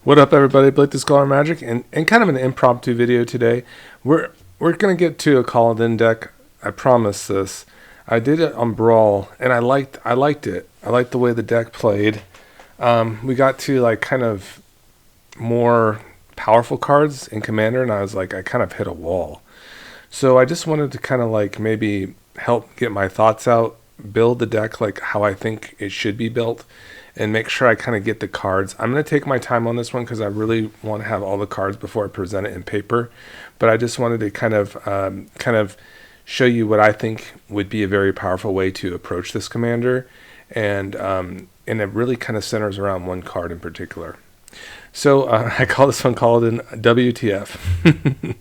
What up, everybody? Blake the Scholar Magic, and kind of an impromptu video today. We're gonna get to a Kolodin deck. I promise this. I did it on Brawl, and I liked it. I liked the way the deck played. We got to like kind of more powerful cards in Commander, and I was like, I kind of hit a wall. So I just wanted to kind of like maybe help get my thoughts out, build the deck like how I think it should be built, and make sure I kind of get the cards. I'm going to take my time on this one because I really want to have all the cards before I present it in paper. But I just wanted to kind of show you what I think would be a very powerful way to approach this commander, and it really kind of centers around one card in particular. So I call this one Kolodin WTF.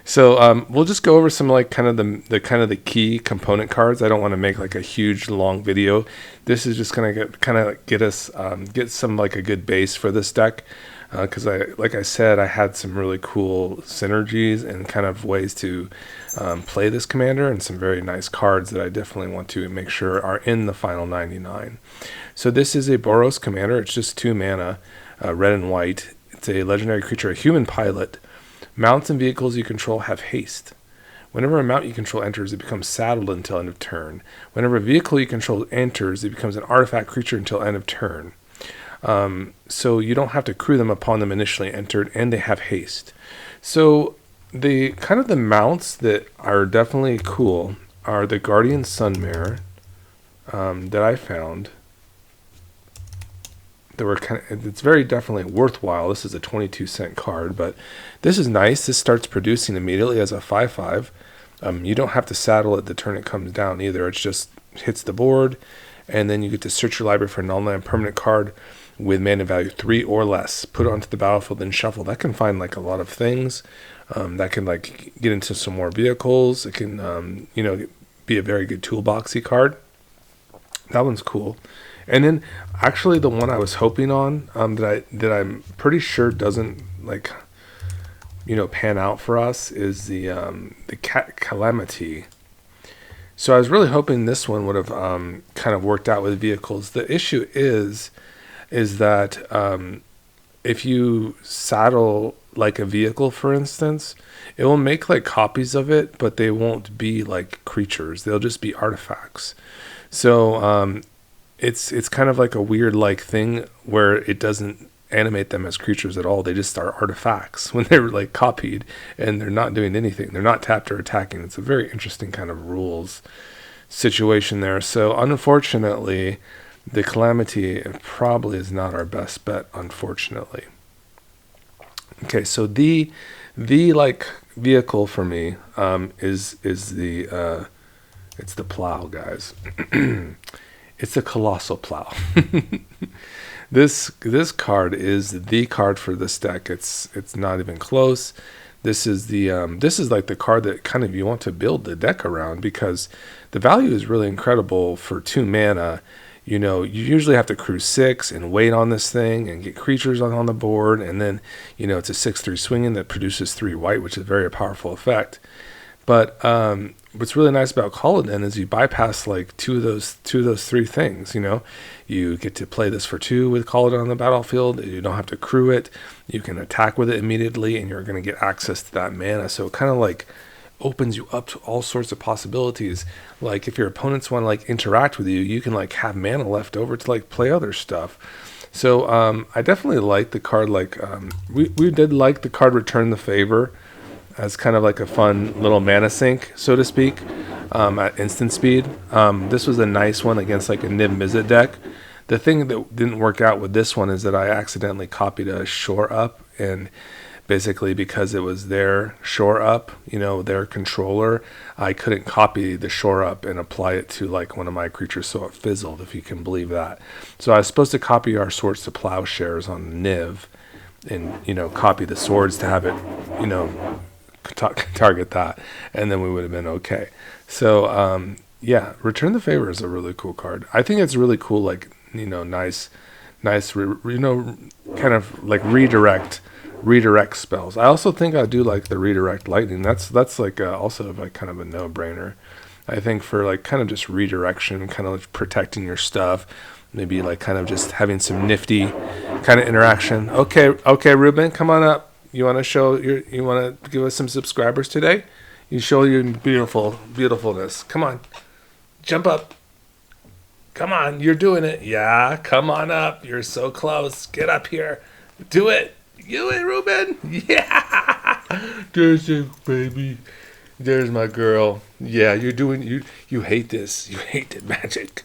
So we'll just go over some like kind of the key component cards. I don't want to make like a huge long video. This is just gonna get us get some like a good base for this deck, because like I said, I had some really cool synergies and kind of ways to play this commander, and some very nice cards that I definitely want to make sure are in the final 99. So this is a Boros commander. It's just 2 mana, red and white. It's a legendary creature, a human pilot. Mounts and vehicles you control have haste. Whenever a mount you control enters, it becomes saddled until end of turn. Whenever a vehicle you control enters, it becomes an artifact creature until end of turn. So you don't have to crew them upon them initially entered, and they have haste. So the kind of the mounts that are definitely cool are the Guardian Sunmare that I found. It's very definitely worthwhile. This is a 22-cent card, but this is nice. This starts producing immediately as a 5/5. You don't have to saddle it the turn it comes down either. It just hits the board, and then you get to search your library for a non-land permanent card with mana value 3 or less. Put it onto the battlefield, then shuffle. That can find like a lot of things. That can like get into some more vehicles. It can be a very good toolboxy card. That one's cool. And then actually the one I was hoping on, that I'm pretty sure doesn't like pan out for us, is the Calamity. So I was really hoping this one would have kind of worked out with vehicles. The issue is that if you saddle like a vehicle, for instance, it will make like copies of it, but they won't be like creatures. They'll just be artifacts. So it's kind of like a weird like thing where it doesn't animate them as creatures at all. They just are artifacts when they're like copied, and they're not doing anything. They're not tapped or attacking. It's a very interesting kind of rules situation there. So unfortunately, the Calamity probably is not our best bet, unfortunately. Okay, so the like vehicle for me is the it's the Plow, guys. It's a Colossal Plow. This card is the card for this deck. It's not even close. This is like the card that kind of you want to build the deck around, because the value is really incredible for 2 mana. You usually have to crew 6 and wait on this thing and get creatures on the board, and then it's a 6/3 swinging that produces 3 white, which is a very powerful effect. But what's really nice about Kolodin is you bypass like two of those 3 things. You get to play this for 2 with Kolodin on the battlefield. You don't have to crew it. You can attack with it immediately, and you're going to get access to that mana. So it kind of like opens you up to all sorts of possibilities. Like if your opponents want to like interact with you, you can like have mana left over to like play other stuff. So I definitely like the card. Like we did like the card Return the Favor as kind of like a fun little mana sink, so to speak, at instant speed. This was a nice one against like a Nib Mizzet deck. The thing that didn't work out with this one is that I accidentally copied a Shore Up, and basically because it was their Shore Up, their controller, I couldn't copy the Shore Up and apply it to like one of my creatures, so it fizzled, if you can believe that. So I was supposed to copy our Swords to Plowshares on Niv, and copy the swords to have it target that, and then we would have been okay. So yeah, Return the Favor is a really cool card. I think it's really cool, like nice kind of like redirect spells. I also think I do like the Redirect Lightning. That's like also like kind of a no-brainer. I think for like kind of just redirection, kind of like protecting your stuff, maybe like kind of just having some nifty kind of interaction. Okay, Ruben, come on up. You want to show you want to give us some subscribers today? You show your beautifulness. Come on, jump up. Come on, you're doing it. Yeah, come on up. You're so close. Get up here. Do it. Do it, Ruben. Yeah. There's a baby. There's my girl. Yeah, you're doing. You hate this. You hate the magic.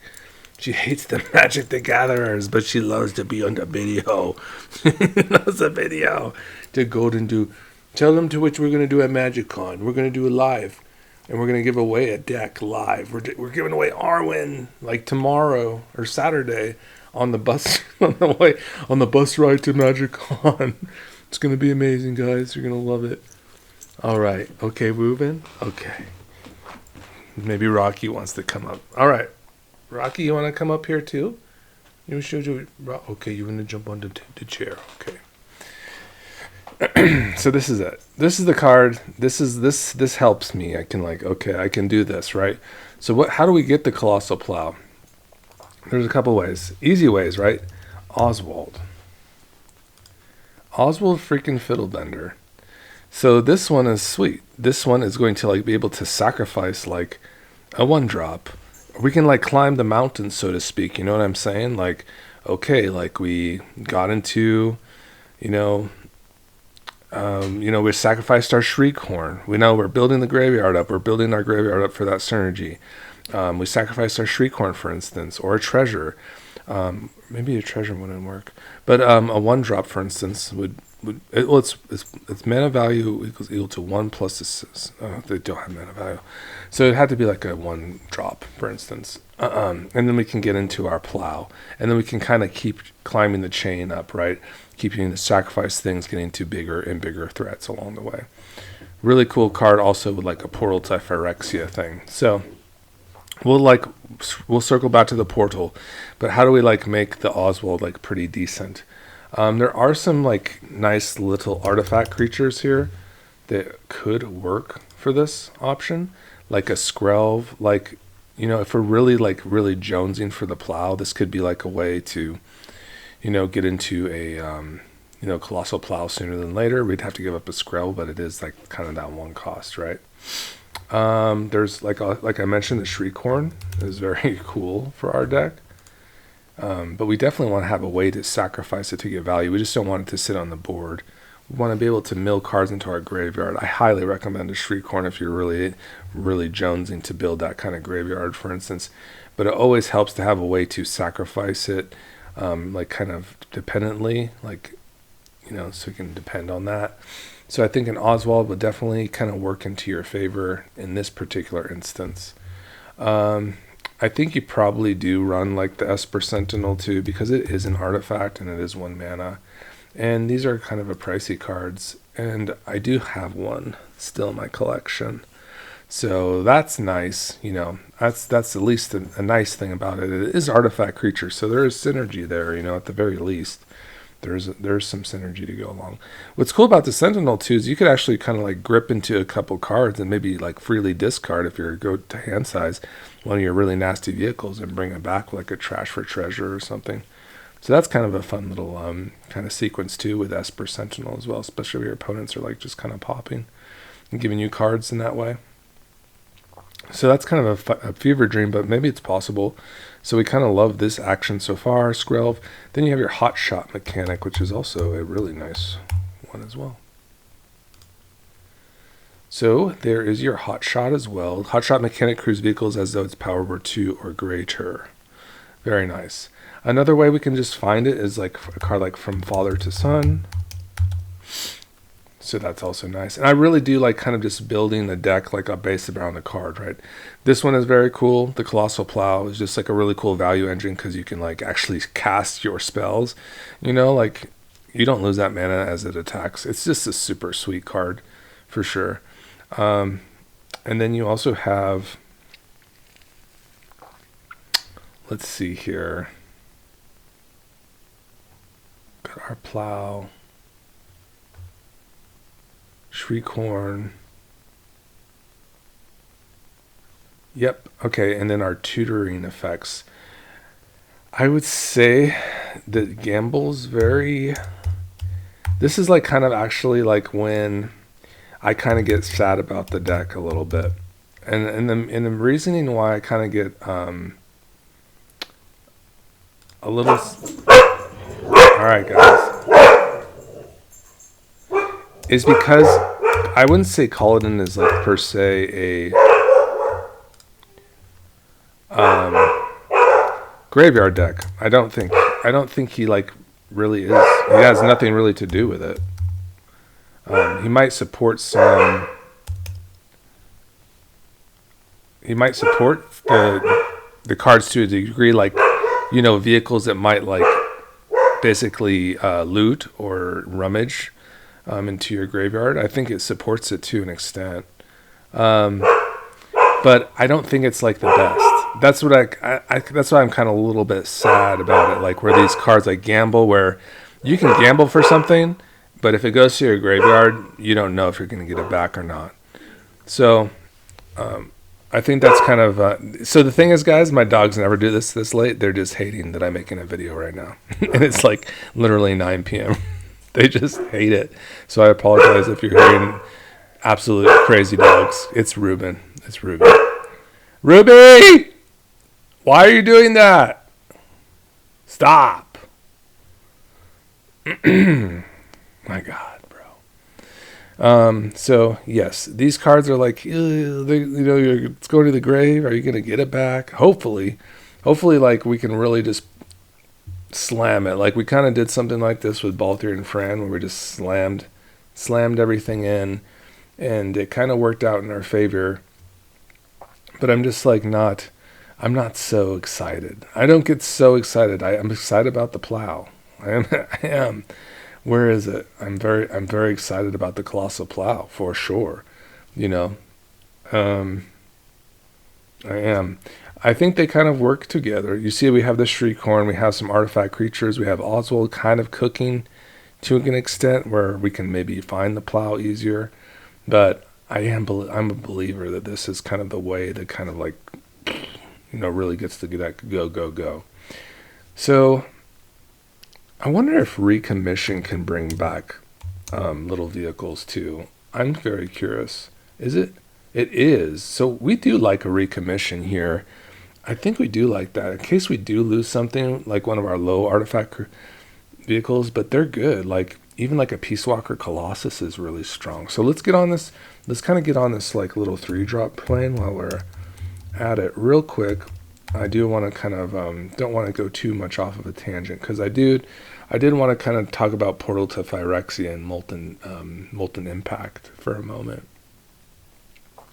She hates the Magic the Gatherers, but she loves to be on the video. She loves the video. To go and do. Tell them to which we're going to do at MagicCon. We're going to do it live. And we're going to give away a deck live. We're giving away Arwen like tomorrow or Saturday on the bus on the bus ride to MagicCon. It's going to be amazing, guys. You're going to love it. All right. Okay, Ruben. Okay. Maybe Rocky wants to come up. All right. Rocky, you want to come up here too? You should do it. Okay, you want to jump on the chair. Okay. So this is it. This is the card. This helps me. I can do this, right? So how do we get the Colossal Plow? There's a couple ways. Easy ways, right? Oswald freaking Fiddlebender. So this one is sweet. This one is going to like be able to sacrifice like a 1-drop. We can like climb the mountain, so to speak. You know what I'm saying? Like, okay, like we got into, we sacrificed our Shriekhorn. We know we're building the graveyard up. We're building our graveyard up for that synergy. We sacrificed our Shriekhorn, for instance, or a treasure. Maybe a treasure wouldn't work, but a 1-drop, for instance, its mana value equal to 1 plus this. They don't have mana value, so it had to be like a 1-drop, for instance. And then we can get into our plow, and then we can kind of keep climbing the chain up, right? Keeping the sacrifice things, getting to bigger and bigger threats along the way. Really cool card, also with like a portal to Phyrexia thing. So we'll circle back to the portal, but how do we like make the Oswald like pretty decent? There are some like nice little artifact creatures here that could work for this option, like a Skrelv. Like, if we're really jonesing for the plow, this could be like a way to get into a Colossal Plow sooner than later. We'd have to give up a Skrelv, but it is like kind of that 1 cost, right? There's like I mentioned, the Shriekhorn is very cool for our deck. But we definitely want to have a way to sacrifice it to get value. We just don't want it to sit on the board. We want to be able to mill cards into our graveyard. I highly recommend a Shriekhorn if you're really, really jonesing to build that kind of graveyard, for instance. But it always helps to have a way to sacrifice it, like kind of dependently, so you can depend on that. So I think an Oswald would definitely kind of work into your favor in this particular instance. I think you probably do run like the Esper Sentinel too, because it is an artifact and it is 1 mana. And these are kind of a pricey cards. And I do have one still in my collection. So that's nice. That's at least a nice thing about it. It is artifact creature, so there is synergy there, at the very least. There's some synergy to go along. What's cool about the Sentinel too is you could actually kind of like grip into a couple cards and maybe like freely discard, if you go to hand size, one of your really nasty vehicles and bring it back like a trash for treasure or something. So that's kind of a fun little kind of sequence too with Esper Sentinel as well, especially if your opponents are like just kind of popping and giving you cards in that way. So that's kind of a fever dream, but maybe it's possible. So we kind of love this action so far, Skrelv. Then you have your Hot Shot mechanic, which is also a really nice one as well. So there is your Hot Shot as well. Hot Shot mechanic cruise vehicles as though its power were 2 or greater. Very nice. Another way we can just find it is like a card like From Father to Son. So that's also nice. And I really do like kind of just building the deck like a base around the card, right? This one is very cool. The Colossal Plow is just like a really cool value engine because you can like actually cast your spells. Like you don't lose that mana as it attacks. It's just a super sweet card for sure. And then you also have, let's see here. Got our Plow. Shriekhorn. Yep. Okay. And then our tutoring effects. I would say that Gamble's very... This is like kind of actually like when I kind of get sad about the deck a little bit. And the reasoning why I kind of get a little... Alright, guys. Is because I wouldn't say Kolodin is like per se a graveyard deck. I don't think he like really is. He has nothing really to do with it. He might support some... He might support the cards to a degree, like, you know, vehicles that might like basically loot or rummage into your graveyard. I think it supports it to an extent, but I don't think it's like the best. That's what that's why I'm kind of a little bit sad about it. Like where these cards like Gamble, where you can gamble for something, but if it goes to your graveyard, you don't know if you're going to get it back or not. So I think that's kind of... so the thing is, guys, my dogs never do this late. They're just hating that I'm making a video right now. And it's like literally 9 p.m. They just hate it. So I apologize if you're hearing absolute crazy dogs. It's Ruben. It's Ruby. Ruby! Why are you doing that? Stop. My God, bro. So yes, these cards are like, it's going to the grave. Are you going to get it back? Hopefully, like we can really just slam it. Like we kind of did something like this with Balthier and Fran, where we just slammed everything in, and it kind of worked out in our favor. But I'm just like I'm not so excited. I don't get so excited. I'm excited about the plow. I am. Where is it? I'm very excited about the Colossal Plow for sure. You know, I am. I think they kind of work together. You see, we have the Shriekhorn, we have some artifact creatures, we have Oswald kind of cooking to an extent where we can maybe find the plow easier. But I'm a believer that this is kind of the way that kind of like, you know, really gets to that go. So I wonder if Recommission can bring back little vehicles too. I'm very curious. Is it? It is. So we do like a Recommission here. I think we do like that in case we do lose something like one of our low artifact vehicles, but they're good. Like even like a Peace Walker Colossus is really strong. So let's get on this. Let's kind of get on this like little 3-drop plane while we're at it real quick. I do want to kind of don't want to go too much off of a tangent because I did want to kind of talk about Portal to Phyrexia and Molten Impact for a moment,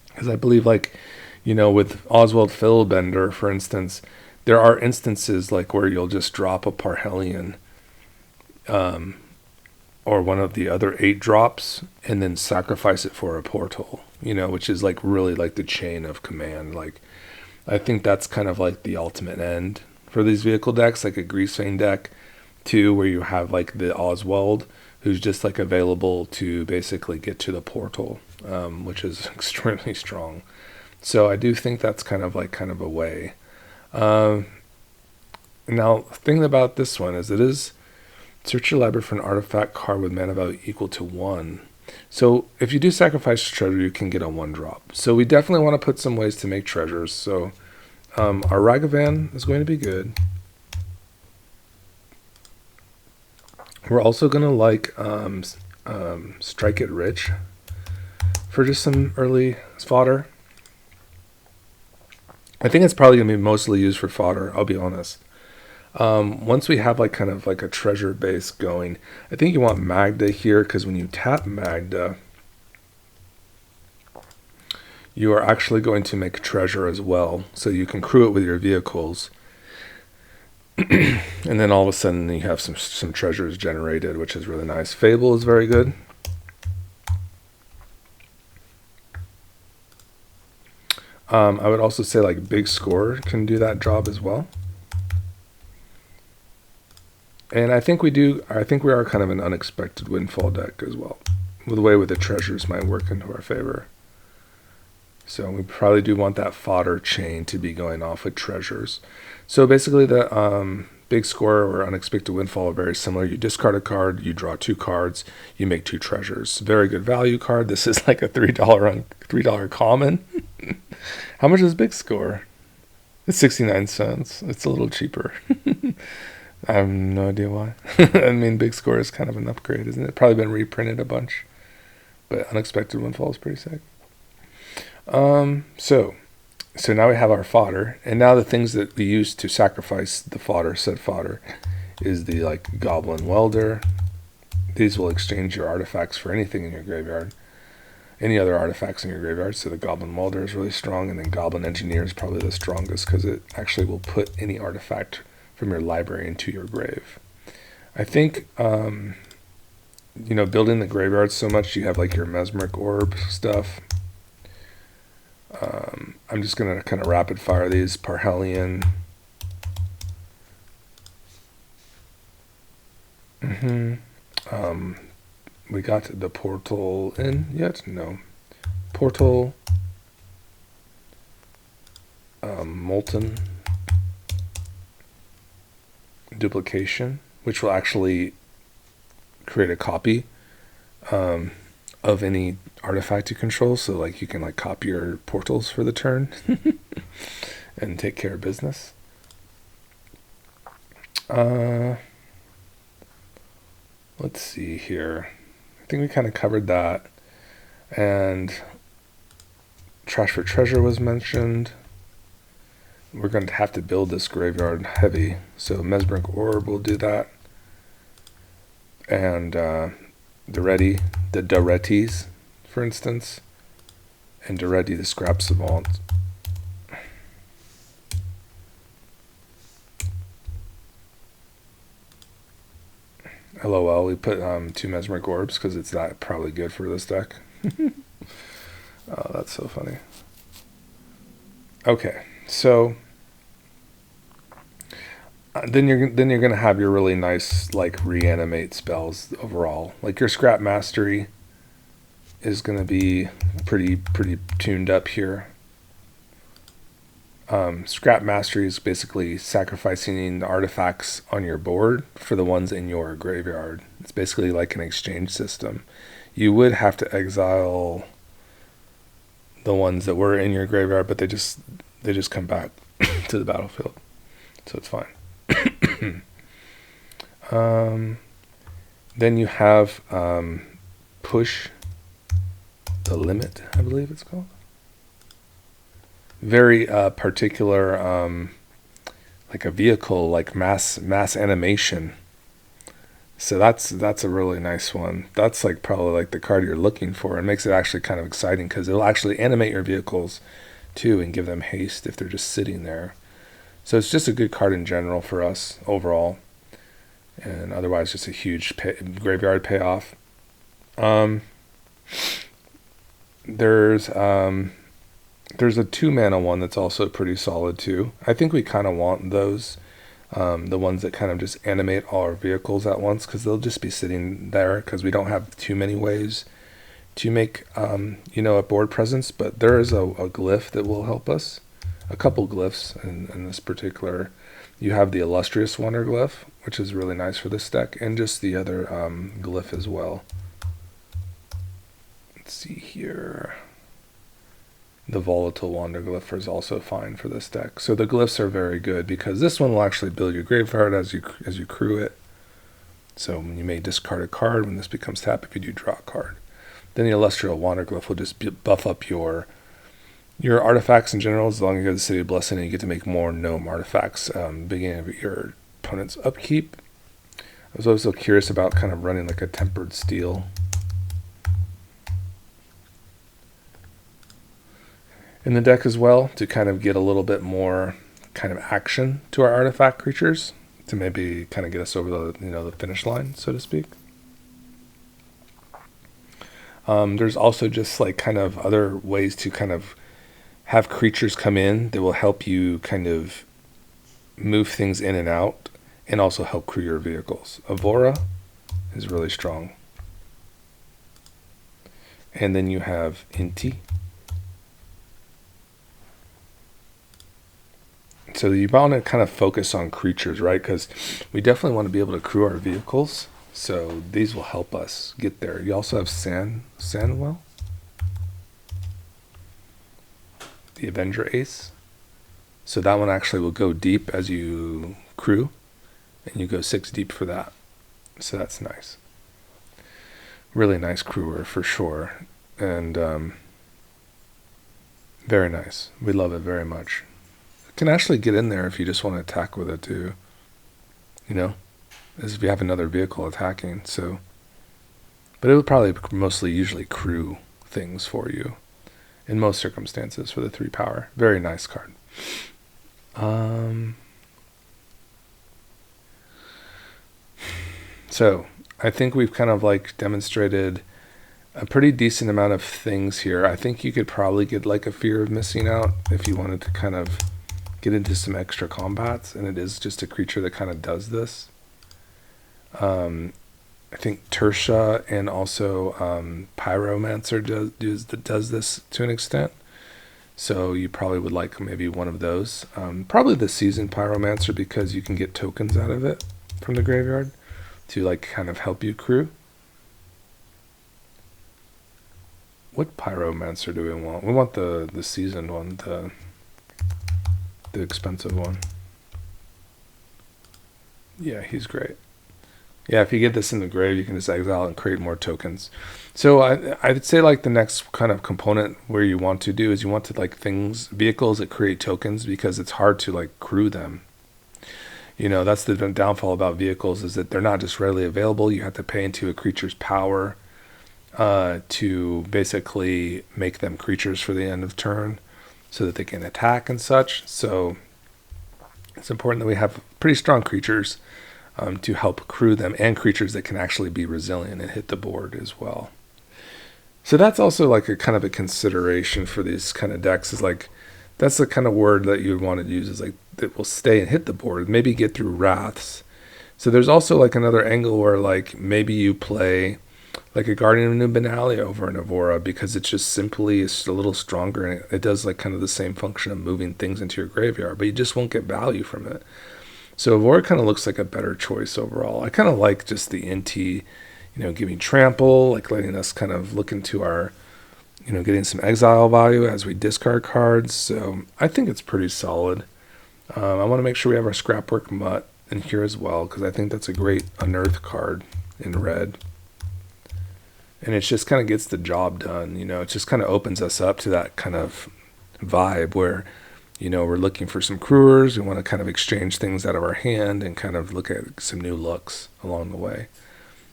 because I believe, like, you know, with Oswald Fillbender, for instance, there are instances like where you'll just drop a Parhelion or one of the other 8 drops and then sacrifice it for a portal, you know, which is like really like the chain of command. Like I think that's kind of like the ultimate end for these vehicle decks, like a Greasefang deck too, where you have like the Oswald, who's just like available to basically get to the portal, which is extremely strong. So I do think that's kind of a way. Now, the thing about this one is it is search your library for an artifact card with mana value equal to 1. So if you do sacrifice a treasure, you can get a 1-drop. So we definitely want to put some ways to make treasures. So our Ragavan is going to be good. We're also going to like Strike It Rich for just some early fodder. I think it's probably going to be mostly used for fodder, I'll be honest. Once we have like kind of like a treasure base going, I think you want Magda here, because when you tap Magda, you are actually going to make treasure as well. So you can crew it with your vehicles. And then all of a sudden you have some treasures generated, which is really nice. Fable is very good. I would also say like Big Score can do that job as well. And I think we are kind of an unexpected windfall deck as well. The way with the treasures might work into our favor. So we probably do want that fodder chain to be going off with treasures. So basically the big score or unexpected windfall are very similar. You discard a card, you draw 2 cards, you make 2 treasures. Very good value card. This is like a $3 common. How much is big score? It's 69 cents. It's a little cheaper. I have no idea why. I mean, big score is kind of an upgrade, isn't it? Probably been reprinted a bunch. But unexpected windfall is pretty sick. So now we have our fodder, and now the things that we use to sacrifice the fodder, said fodder, is the like goblin welder. These will exchange your artifacts for anything in your graveyard, any other artifacts in your graveyard. So the goblin welder is really strong, and then goblin engineer is probably the strongest because it actually will put any artifact from your library into your grave. I think building the graveyard so much, you have like your mesmeric orb stuff. I'm just going to kind of rapid fire these. Parhelion. We got the portal in yet? No. Portal. Molten. Duplication, which will actually create a copy of any artifact you control. So like you can like copy your portals for the turn and take care of business. Let's see here. I think we kind of covered that. And trash for treasure was mentioned. We're going to have to build this graveyard heavy. So mesmeric orb will do that. And the Daretes, for instance, and Dareti the scrap savant. LOL, we put 2 mesmeric orbs because it's that probably good for this deck. Oh, that's so funny. Okay, so then you're gonna have your really nice like reanimate spells overall. Like your scrap mastery is gonna be pretty tuned up here. Scrap mastery is basically sacrificing the artifacts on your board for the ones in your graveyard. It's basically like an exchange system. You would have to exile the ones that were in your graveyard, but they just come back to the battlefield, so it's fine. Then you have push the limit, I believe it's called. Very particular, like a vehicle, like mass animation. So that's a really nice one. That's like probably like the card you're looking for. It makes it actually kind of exciting because it'll actually animate your vehicles too and give them haste if they're just sitting there. So it's just a good card in general for us overall, and otherwise just a huge graveyard payoff. There's a 2-mana one that's also pretty solid too. I think we kind of want those, the ones that kind of just animate all our vehicles at once, because they'll just be sitting there because we don't have too many ways to make a board presence. But there is a glyph that will help us. A couple glyphs in this particular. You have the Illustrious Wonder glyph, which is really nice for this deck, and just the other glyph as well. Let's see here. The Volatile Wander glyph is also fine for this deck. So the glyphs are very good because this one will actually build your graveyard as you crew it. So you may discard a card when this becomes tap if you do draw a card. Then the Illustrious Wander glyph will just buff up your artifacts in general, as long as you have the City of Blessing and you get to make more gnome artifacts beginning of your opponent's upkeep. I was also curious about kind of running like a Tempered Steel in the deck as well, to kind of get a little bit more kind of action to our artifact creatures, to maybe kind of get us over the finish line, so to speak. There's also just like kind of other ways to kind of have creatures come in that will help you kind of move things in and out, and also help crew your vehicles. Avora is really strong. And then you have Inti. So you want to kind of focus on creatures, right? Because we definitely want to be able to crew our vehicles. So these will help us get there. You also have Sandwell, the Avenger Ace. So that one actually will go deep as you crew, and you go 6 deep for that. So that's nice. Really nice crewer for sure. And very nice. We love it very much. It can actually get in there if you just want to attack with it too. You know, as if you have another vehicle attacking. So, but it would probably mostly usually crew things for you in most circumstances for the 3 power. Very nice card. So I think we've kind of like demonstrated a pretty decent amount of things here. I think you could probably get like a fear of missing out if you wanted to kind of get into some extra combats, and it is just a creature that kind of does this. I think Tertia and also Pyromancer does this to an extent. So you probably would like maybe one of those. Probably the Seasoned Pyromancer, because you can get tokens out of it from the graveyard to like kind of help you crew. What Pyromancer do we want? We want the Seasoned one, the expensive one. Yeah, he's great. Yeah, if you get this in the grave, you can just exile and create more tokens. So I'd say like the next kind of component where you want to do is you want to like vehicles that create tokens, because it's hard to like crew them. You know, that's the downfall about vehicles, is that they're not just readily available. You have to pay into a creature's power to basically make them creatures for the end of turn so that they can attack and such. So it's important that we have pretty strong creatures to help crew them, and creatures that can actually be resilient and hit the board as well. So that's also like a kind of a consideration for these kind of decks, is like that's the kind of word that you would want to use, is like that will stay and hit the board, maybe get through wraths. So there's also like another angle where like maybe you play like a Guardian of New Benalia over an Evora, because it's just simply it's a little stronger, and it does like kind of the same function of moving things into your graveyard, but you just won't get value from it. So Evora kind of looks like a better choice overall. I kind of like just the NT, giving trample, like letting us kind of look into our, getting some exile value as we discard cards. So I think it's pretty solid. I want to make sure we have our Scrapwork Mutt in here as well, because I think that's a great unearth card in red. And it just kind of gets the job done. It just kind of opens us up to that kind of vibe where, we're looking for some crewers. We want to kind of exchange things out of our hand and kind of look at some new looks along the way.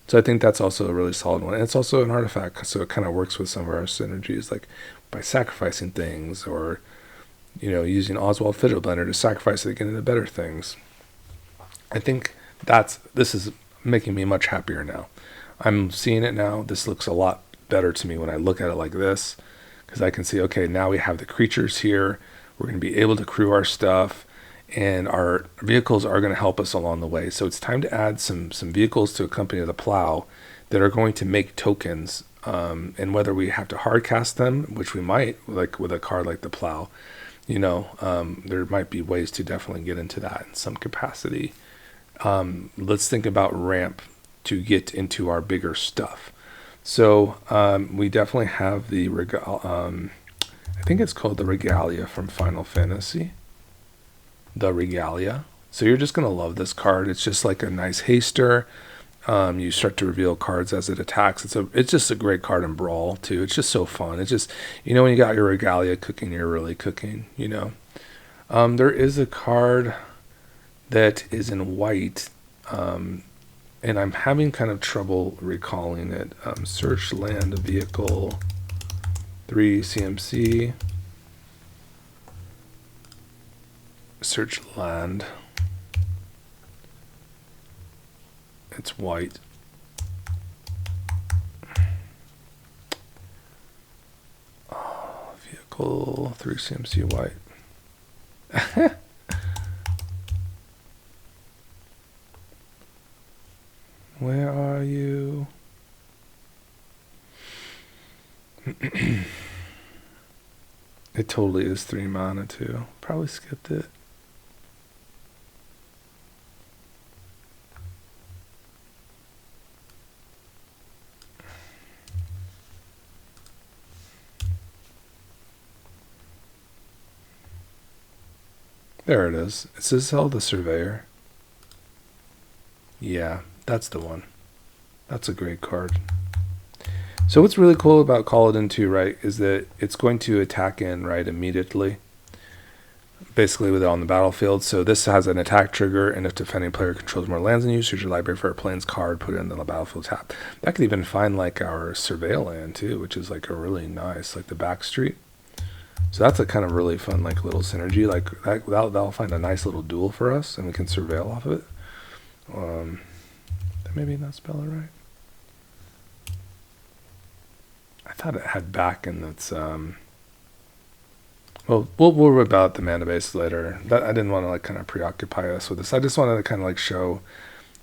So I think that's also a really solid one. And it's also an artifact, so it kind of works with some of our synergies, like by sacrificing things, or, using Oswald Fidget Blender to sacrifice it to get into better things. I think this is making me much happier now. I'm seeing it now. This looks a lot better to me when I look at it like this, because I can see, okay, now we have the creatures here. We're going to be able to crew our stuff, and our vehicles are going to help us along the way. So it's time to add some vehicles to accompany the plow that are going to make tokens. And whether we have to hard cast them, which we might, like with a card like the plow, there might be ways to definitely get into that in some capacity. Let's think about ramp to get into our bigger stuff. So we definitely have the I think it's called the Regalia from Final Fantasy. The Regalia. So you're just going to love this card. It's just like a nice haster. You start to reveal cards as it attacks. It's just a great card in Brawl too. It's just so fun. It's just, when you got your Regalia cooking, you're really cooking, There is a card that is in white, and I'm having kind of trouble recalling it. Search land vehicle 3 CMC. Search land. It's white. Vehicle 3 CMC white. Where are you? It totally is 3 mana too. Probably skipped it. There it is. It says Zelda Surveyor. Yeah, that's the one. That's a great card. So what's really cool about Kolodin 2, right, is that it's going to attack in, right, immediately. Basically with it on the battlefield. So this has an attack trigger, and if defending player controls more lands than you, choose your library for a plains card, put it in the battlefield tap. That could even find like our Surveil land too, which is like a really nice, like the backstreet. So that's a kind of really fun like little synergy. Like that'll find a nice little duel for us, and we can surveil off of it. Maybe not spell it right. I thought it had back in its well, we'll worry about the mana base later. I didn't want to like kind of preoccupy us with this. I just wanted to kind of like show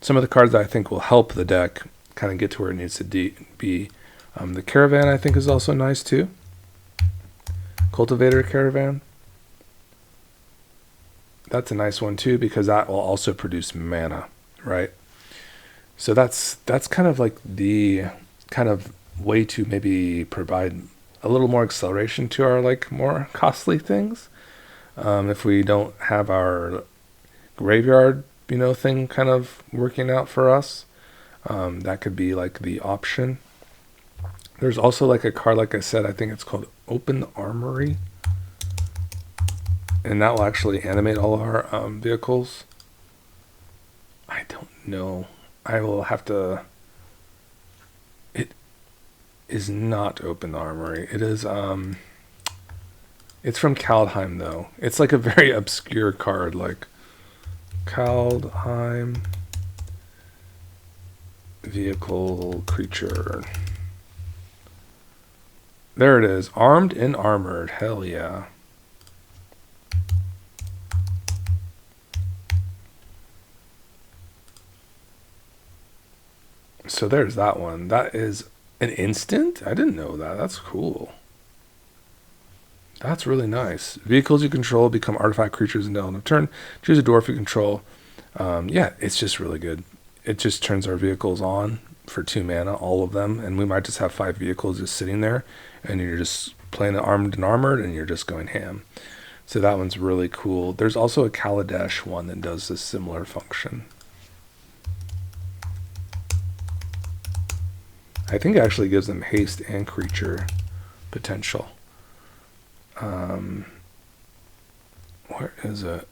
some of the cards that I think will help the deck kind of get to where it needs to be. The Caravan I think is also nice too. Cultivator Caravan. That's a nice one too, because that will also produce mana, right? So that's kind of like the kind of way to maybe provide a little more acceleration to our like more costly things. If we don't have our graveyard, thing kind of working out for us, that could be like the option. There's also like a card, like I said, I think it's called Open Armory, and that will actually animate all of our vehicles. I don't know. I will have to. It is not Open Armory. It is it's from Kaldheim though. It's like a very obscure card, like Kaldheim vehicle creature. There it is. Armed and armored. Hell yeah. So there's that one. That is an instant? I didn't know that. That's cool. That's really nice. Vehicles you control become artifact creatures until end of turn. Choose a dwarf you control. Yeah, it's just really good. It just turns our vehicles on for 2 mana, all of them. And we might just have 5 vehicles just sitting there. And you're just playing it armed and armored, and you're just going ham. So that one's really cool. There's also a Kaladesh one that does this similar function. I think it actually gives them haste and creature potential. Where is it?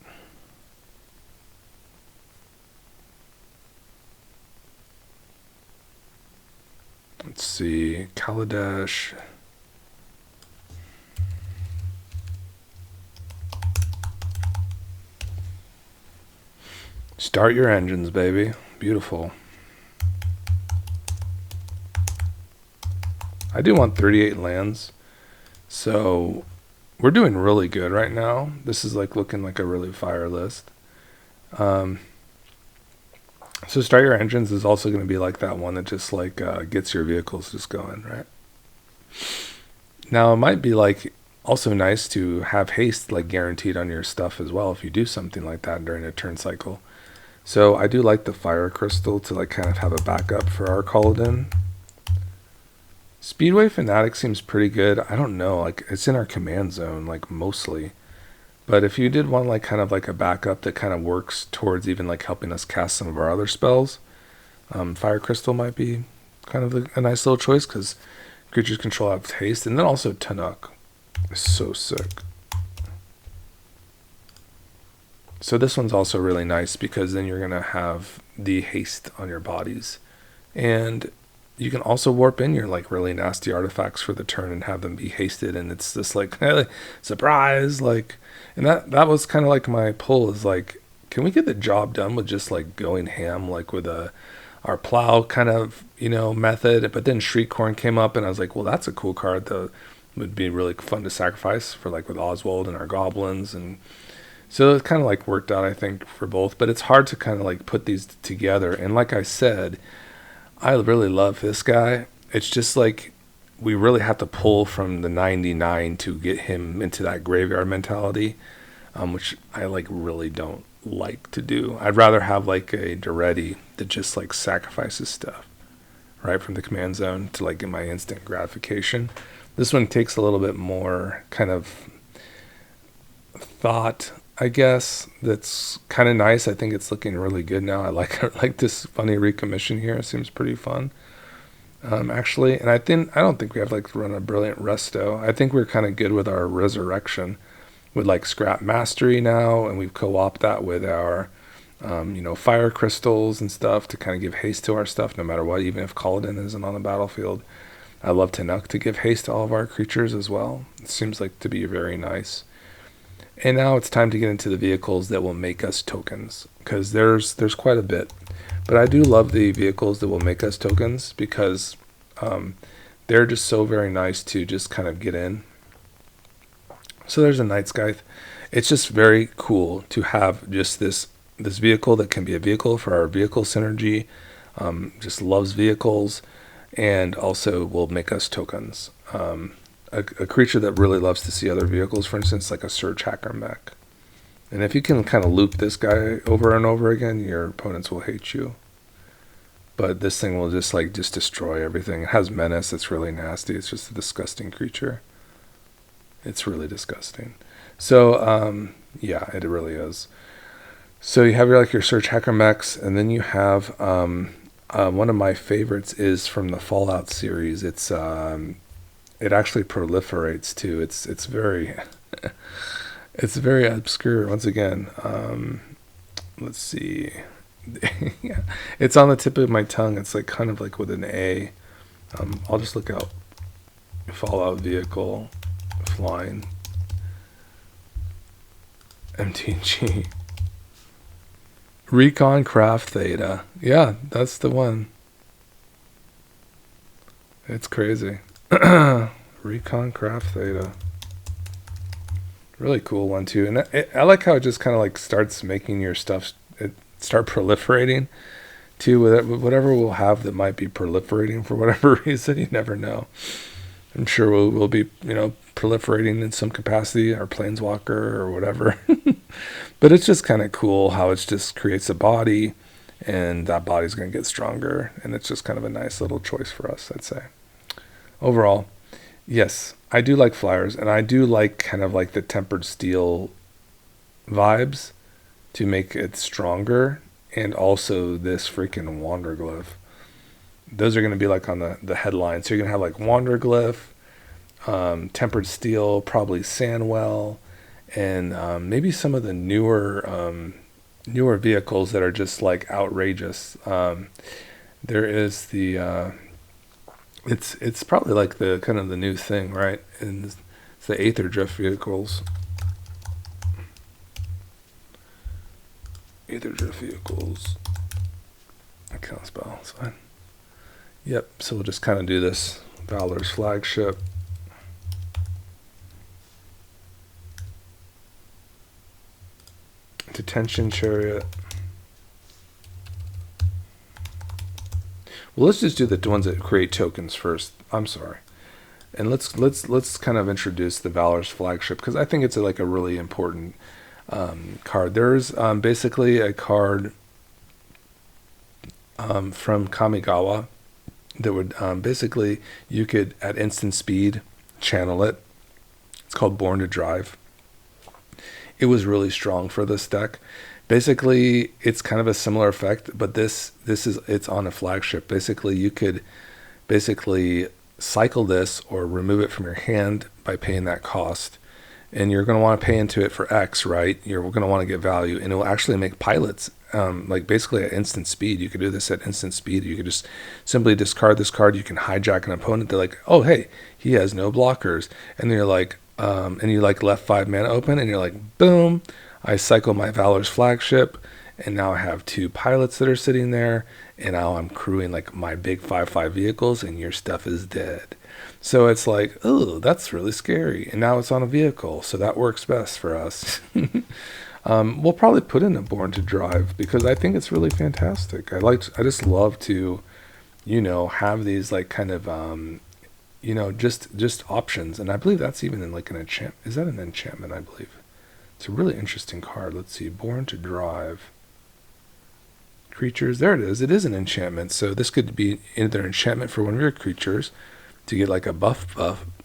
Let's see. Kaladesh. Start your engines, baby. Beautiful. I do want 38 lands. So we're doing really good right now. This is like looking like a really fire list. So start your engines is also going to be like that one that just like gets your vehicles just going, right? Now it might be like also nice to have haste like guaranteed on your stuff as well if you do something like that during a turn cycle. So I do like the fire crystal to like kind of have a backup for our Kolodin. Speedway Fanatic seems pretty good. I don't know, like it's in our command zone like mostly. But if you did want like kind of like a backup that kind of works towards even like helping us cast some of our other spells, Fire Crystal might be kind of a nice little choice because creatures control have haste. And then also Tanuk is so sick. So this one's also really nice because then you're going to have the haste on your bodies. And you can also warp in your like really nasty artifacts for the turn and have them be hasted. And it's just like, surprise, like... And that was kind of like my pull is like, can we get the job done with just like going ham, like with our plow kind of, method. But then Shriekhorn came up and I was like, well, that's a cool card that would be really fun to sacrifice for like with Oswald and our goblins. And so it kind of like worked out, I think, for both. But it's hard to kind of like put these together. And like I said, I really love this guy. It's just like, we really have to pull from the 99 to get him into that graveyard mentality, which I like really don't like to do. I'd rather have like a Duretti that just like sacrifices stuff right from the command zone to like get my instant gratification. This one takes a little bit more kind of thought I guess that's kind of nice. I think it's looking really good now. I like I like this funny recommission here. It seems pretty fun, actually. And I don't think we have like to run a brilliant resto. I think we're kind of good with our resurrection, with like scrap mastery now, and we've co-opted that with our, fire crystals and stuff to kind of give haste to our stuff, no matter what. Even if Kolodin isn't on the battlefield, I love Tanuk to give haste to all of our creatures as well. It seems like to be very nice. And now it's time to get into the vehicles that will make us tokens, because there's quite a bit. But I do love the vehicles that will make us tokens because they're just so very nice to just kind of get in. So there's a Night Scythe. It's just very cool to have just this vehicle that can be a vehicle for our vehicle synergy. Just loves vehicles and also will make us tokens. A creature that really loves to see other vehicles, for instance, like a Surge Hacker mech. And if you can kind of loop this guy over and over again, your opponents will hate you. But this thing will just destroy everything. It has menace. It's really nasty. It's just a disgusting creature. It's really disgusting. So, yeah, it really is. So you have your Surge Hacker mechs, and then you have one of my favorites is from the Fallout series. It actually proliferates too. It's very it's very obscure. Once again, let's see. Yeah, it's on the tip of my tongue. It's like kind of like with an A. I'll just look out. Fallout vehicle, flying, MTG, Recon Craft Theta. Yeah, that's the one. It's crazy. Recon Craft Theta. Really cool one too. And I like how it just kind of like starts making your stuff start proliferating too. Whatever we'll have that might be proliferating for whatever reason, you never know. I'm sure we'll be, proliferating in some capacity, our planeswalker or whatever. But it's just kind of cool how it just creates a body, and that body's going to get stronger. And it's just kind of a nice little choice for us, I'd say. Overall, yes, I do like flyers, and I do like kind of like the tempered steel vibes to make it stronger, and also this freaking Wanderglyph. Those are going to be like on the headline. So you're going to have like Wanderglyph, tempered steel, probably Sandwell, and maybe some of the newer vehicles that are just like outrageous. There is the it's probably like the kind of the new thing, right? And it's the Aether Drift vehicles. Aether Drift vehicles. I can't spell. It's fine. Yep. So we'll just kind of do this. Valor's Flagship. Detention Chariot. Well, let's just do the ones that create tokens first. I'm sorry. And let's kind of introduce the Valor's Flagship, because I think it's like a really important card. There's basically a card from Kamigawa that would basically, you could at instant speed channel it. It's called Born to Drive. It was really strong for this deck. Basically, it's kind of a similar effect, but it's on a flagship. Basically, you could cycle this or remove it from your hand by paying that cost. And you're going to want to pay into it for X, right? You're going to want to get value, and it will actually make pilots like basically at instant speed. You could do this at instant speed. You could just simply discard this card. You can hijack an opponent. They're like, oh, hey, he has no blockers. And then you're like, and you like left 5 mana open, and you're like, boom, I cycle my Valor's Flagship, and now I have 2 pilots that are sitting there, and now I'm crewing like my big 5/5 vehicles, and your stuff is dead. So it's like, oh, that's really scary. And now it's on a vehicle, so that works best for us. We'll probably put in a Born to Drive, because I think it's really fantastic. I just love to, have these like kind of, just options. And I believe that's even in like an enchantment. Is that an enchantment? I believe. It's a really interesting card. Let's see. Born to Drive. Creatures. There it is. It is an enchantment. So this could be either enchantment for one of your creatures to get like a buff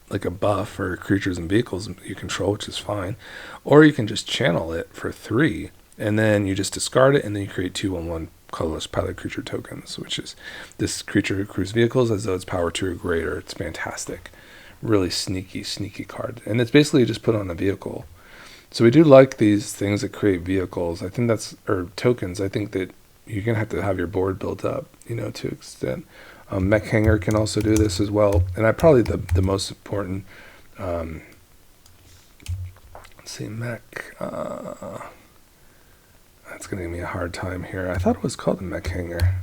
like a buff for creatures and vehicles you control, which is fine. Or you can just channel it for 3, and then you just discard it, and then you create 2/1/1 colorless pilot creature tokens, which is this creature crews vehicles as though it's power 2 or greater. It's fantastic. Really sneaky card. And it's basically just put on a vehicle. So we do like these things that create vehicles. I think that's, or tokens. I think that you're going to have your board built up, to extent. Mech Hanger can also do this as well. And I probably the most important, let's see, Mech, that's going to give me a hard time here. I thought it was called a Mech Hanger.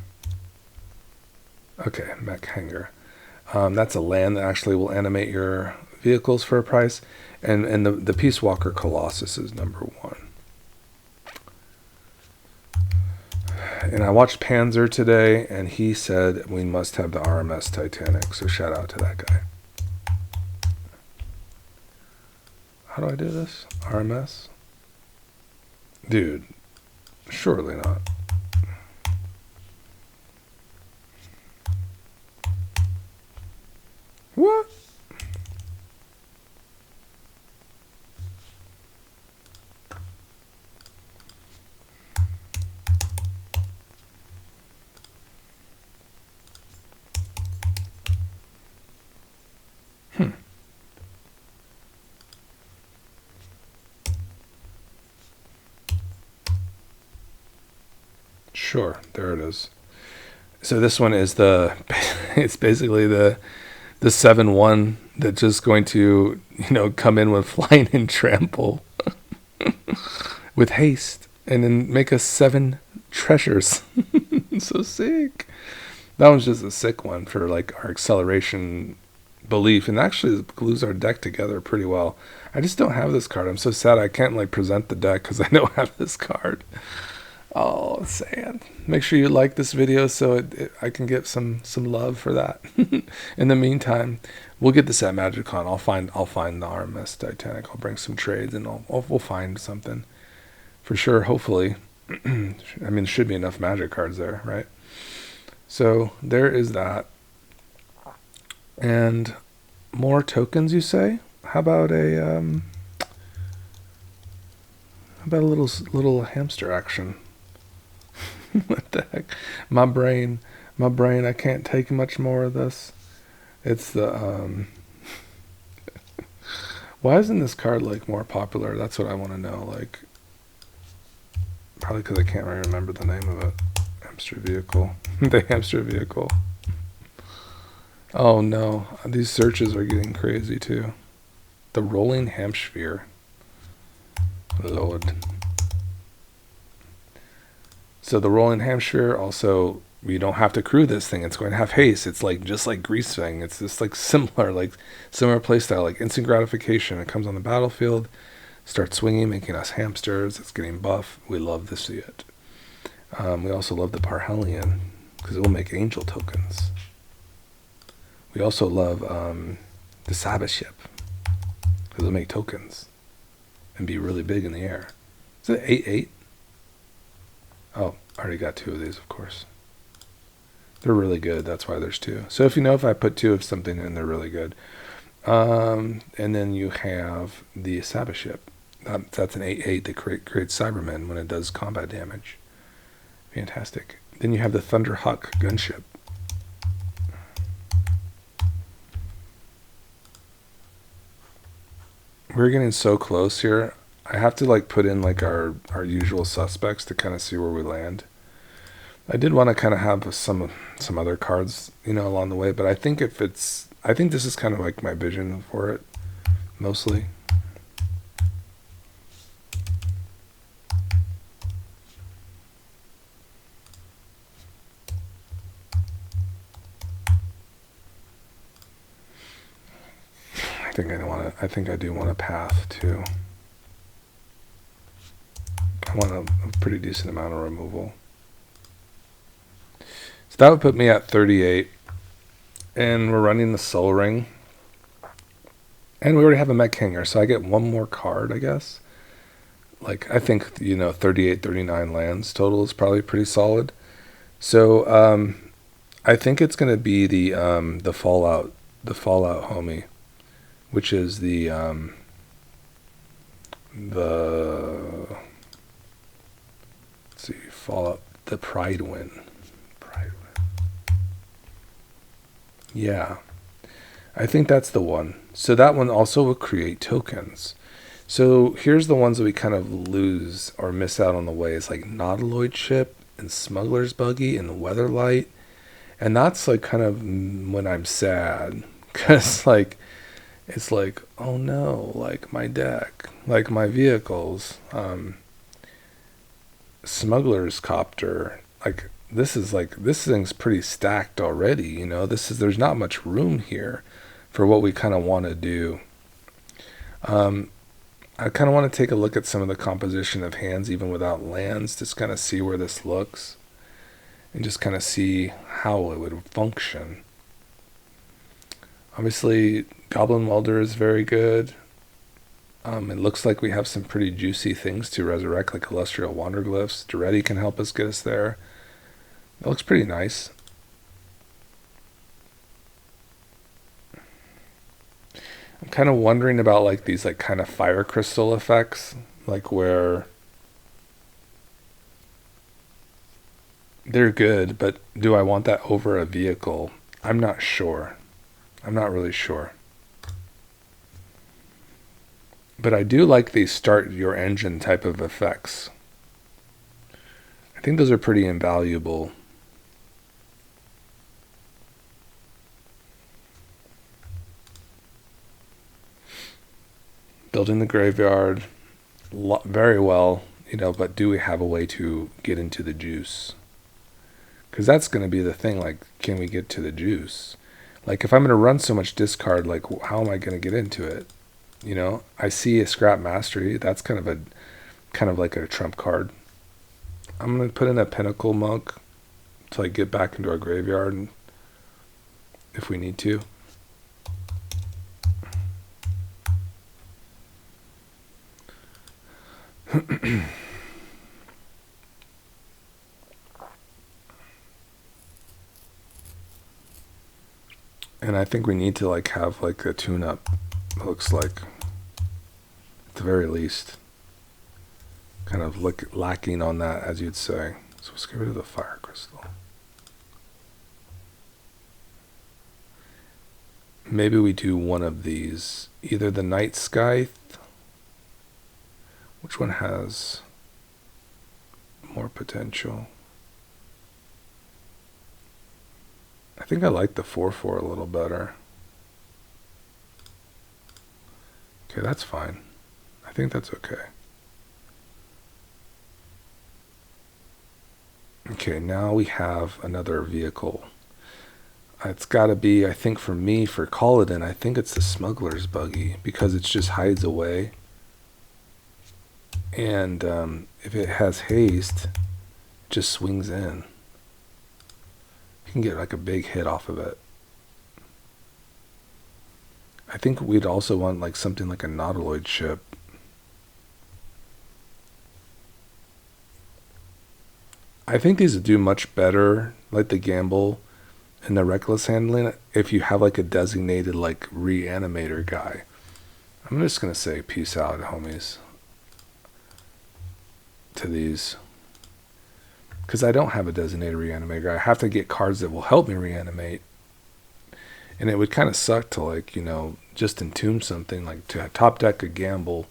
Okay, Mech Hanger. That's a land that actually will animate your vehicles for a price. And the Peace Walker Colossus is number 1. And I watched Panzer today, and he said we must have the RMS Titanic. So shout out to that guy. How do I do this? RMS? Dude, surely not. What? Sure, there it is. So this one is it's basically the 7/1 that's just going to, come in with flying and trample with haste and then make us 7 treasures. So sick. That one's just a sick one for like our acceleration belief, and actually glues our deck together pretty well. I just don't have this card. I'm so sad I can't like present the deck because I don't have this card. Oh, sad. Make sure you like this video so I can get some love for that. In the meantime, we'll get this at MagicCon. I'll find the RMS Titanic. I'll bring some trades, and we'll find something for sure. Hopefully, I mean, there should be enough Magic cards there, right? So there is that. And more tokens, you say? How about a little hamster action? What the heck? My brain, I can't take much more of this. It's the, why isn't this card, like, more popular? That's what I want to know, like, probably because I can't really remember the name of it. Hamster vehicle. The hamster vehicle. Oh, no. These searches are getting crazy, too. The rolling hamsphere. Lord. So the rolling hamster also, you don't have to crew this thing. It's going to have haste. It's like just like Greasefang. It's just like similar playstyle, like instant gratification. It comes on the battlefield, starts swinging, making us hamsters. It's getting buff. We love to see it. We also love the Parhelion because it will make angel tokens. We also love the Sabbath ship because it'll make tokens and be really big in the air. Is it 8/8? Oh, I already got 2 of these, of course. They're really good. That's why there's 2. So if I put 2 of something in, they're really good. And then you have the Sabbath ship. That's an 8/8 that creates Cybermen when it does combat damage. Fantastic. Then you have the Thunderhawk gunship. We're getting so close here. I have to like put in like our usual suspects to kind of see where we land. I did want to kind of have some other cards, along the way, but I think this is kind of like my vision for it, mostly. I think I do want a path too. I want a pretty decent amount of removal. So that would put me at 38. And we're running the Soul Ring. And we already have a Mech Hanger, so I get one more card, I guess. Like, I think, 38, 39 lands total is probably pretty solid. So, I think it's going to be the Fallout homie. which is the let's see, Fallout, the Pride Win. Yeah, I think that's the one. So that one also will create tokens. So here's the ones that we kind of lose or miss out on the way. It's like Nautiloid Ship and Smuggler's Buggy and Weatherlight. And that's like kind of when I'm sad. Because like, it's like, oh no, like my deck, like my vehicles, Smuggler's Copter, like this thing's pretty stacked already, you know. There's not much room here for what we kind of want to do. I kind of want to take a look at some of the composition of hands even without lands, just kind of see where this looks and just kind of see how it would function. Obviously, Goblin Welder is very good. It looks like we have some pretty juicy things to resurrect, like Celestial Wanderglyphs. Duretti can help us get us there. It looks pretty nice. I'm kind of wondering about like these like kind of fire crystal effects, like where they're good, but do I want that over a vehicle? I'm not sure. I'm not really sure. But I do like these start your engine type of effects. I think those are pretty invaluable. Building the graveyard, very well, you know, but do we have a way to get into the juice? Because that's going to be the thing, like, can we get to the juice? Like, if I'm going to run so much discard, like, how am I going to get into it? You know, I see a Scrap Mastery. That's kind of like a trump card. I'm going to put in a Pinnacle Monk to like get back into our graveyard and if we need to. And I think we need to like have like a tune-up, looks like, at the very least. Kind of lacking on that, as you'd say. So let's get rid of the Fire Crystal. Maybe we do one of these. Either the Night Scythe. Which one has more potential? I think I like the 4/4 a little better. Okay, that's fine. I think that's okay. Okay, now we have another vehicle. It's got to be, I think for me, for Kolodin, I think it's the Smuggler's Buggy because it just hides away. And if it has haste, it just swings in. You can get like a big hit off of it. I think we'd also want like something like a Nautiloid Ship. I think these would do much better, like the Gamble and the Reckless Handling, if you have like a designated like reanimator guy. I'm just going to say peace out, homies, to these. Because I don't have a designated reanimator. I have to get cards that will help me reanimate. And it would kind of suck to like, you know, just entomb something, like to top deck a Gamble,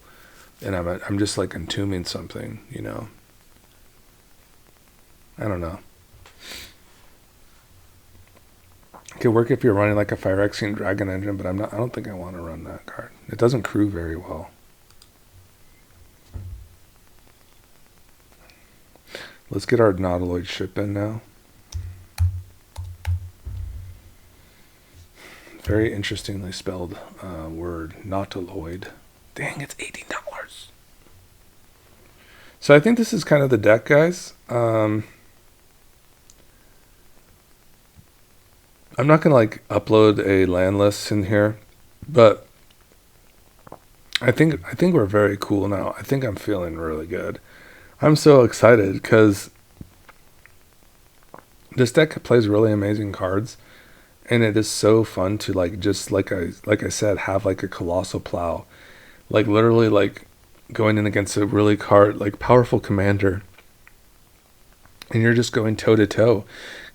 and I'm just like entombing something, you know. I don't know. It could work if you're running like a Phyrexian Dragon Engine, but I don't think I want to run that card. It doesn't crew very well. Let's get our Nautiloid Ship in now. Very interestingly spelled word, Nautiloid. Dang, it's $18. So I think this is kind of the deck, guys. I'm not going to like upload a land list in here, but I think we're very cool now. I think I'm feeling really good. I'm so excited because this deck plays really amazing cards, And it is so fun to like, just like I said, have like a Colossal Plow, like literally like going in against a really like powerful commander, and you're just going toe to toe,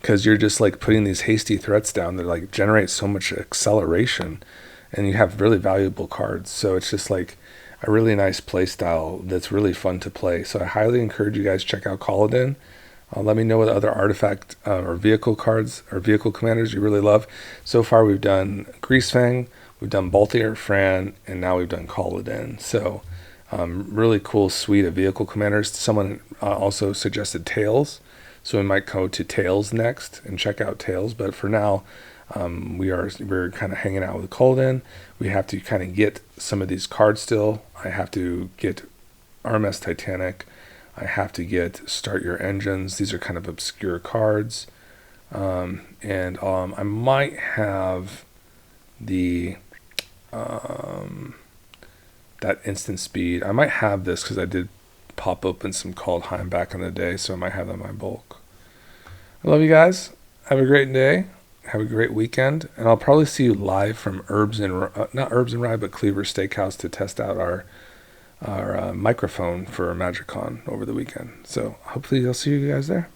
because you're just like putting these hasty threats down that like generate so much acceleration, and you have really valuable cards. So it's just like a really nice play style that's really fun to play. So I highly encourage you guys to check out Kolodin. Let me know what other artifact or vehicle cards or vehicle commanders you really love. So far we've done Greasefang, we've done Balthier Fran, and now we've done Kolodin. So really cool suite of vehicle commanders. Someone also suggested Tails, so we might go to Tails next and check out Tails. But for now, we're kind of hanging out with Kolodin. We have to kind of get some of these cards still. I have to get RMS Titanic. I have to get Start Your Engines. These are kind of obscure cards. And I might have the that instant speed. I might have this because I did pop open some Kaldheim back in the day, so I might have that in my bulk. I love you guys. Have a great day. Have a great weekend. And I'll probably see you live from not Herbs and Rye, but Cleaver Steakhouse to test out our microphone for MagicCon over the weekend. So hopefully I'll see you guys there.